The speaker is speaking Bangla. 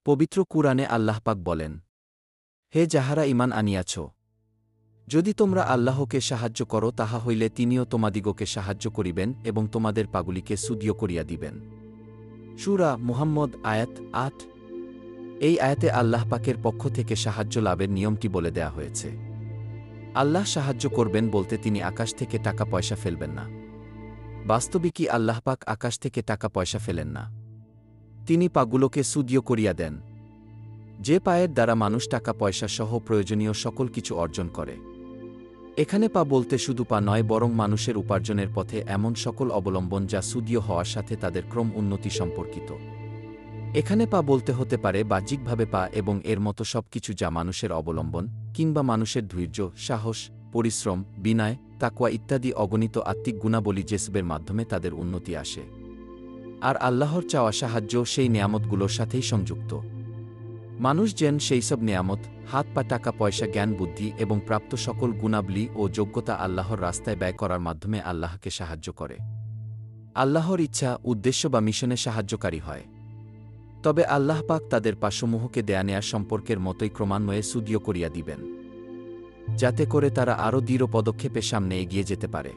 পবিত্র কুরআনে আল্লাহ পাক বলেন, হে যাহারা ঈমান আনিয়াছ, যদি তোমরা আল্লাহকে সাহায্য করো তাহা হইলে তিনিও তোমাদিগকে সাহায্য করিবেন এবং তোমাদের পাগুলিকে সুদীয় করিয়া দিবেন। সূরা মুহাম্মদ আয়াত ৮। এই আয়াতে আল্লাহ পাকের পক্ষ থেকে সাহায্য লাভের নিয়মটি বলে দেয়া হয়েছে। আল্লাহ সাহায্য করবেন বলতে তিনি আকাশ থেকে টাকা পয়সা ফেলবেন না। বাস্তবিকই আল্লাহ পাক আকাশ থেকে টাকা পয়সা ফেলেন না, তিনি পাগুলোকে সুদীয় করিয়া দেন। যে পায়ের দ্বারা মানুষ টাকা পয়সা সহ প্রয়োজনীয় সকল কিছু অর্জন করে। এখানে পা বলতে শুধু পা নয়, বরং মানুষের উপার্জনের পথে এমন সকল অবলম্বন যা সুদীয় হওয়ার সাথে তাদের ক্রম উন্নতি সম্পর্কিত। এখানে পা বলতে হতে পারে বাহ্যিকভাবে পা এবং এর মতো সব কিছু যা মানুষের অবলম্বন, কিংবা মানুষের ধৈর্য, সাহস, পরিশ্রম, বিনয়, তাকওয়া ইত্যাদি অগণিত আত্মিক গুণাবলী জেসবের মাধ্যমে তাদের উন্নতি আসে। আর আল্লাহর চাওয়া সাহায্য সেই নেয়ামতগুলোর সাথেই সংযুক্ত। মানুষ যেন সেই সব নেয়ামত, হাত পা, টাকা পয়সা, জ্ঞান বুদ্ধি এবং প্রাপ্ত সকল গুণাবলী ও যোগ্যতা আল্লাহর রাস্তায় ব্যয় করার মাধ্যমে আল্লাহকে সাহায্য করে। আল্লাহর ইচ্ছা, উদ্দেশ্য বা মিশনে সাহায্যকারী হয়। তবে আল্লাহ পাক তাদের পাসমূহকে দেয়া নেয়ার সম্পর্কের মতোই ক্রমান্বয়ে সুদীয় করিয়া দিবেন, যাতে করে তারা আরও দৃঢ় পদক্ষেপে সামনে এগিয়ে যেতে পারে।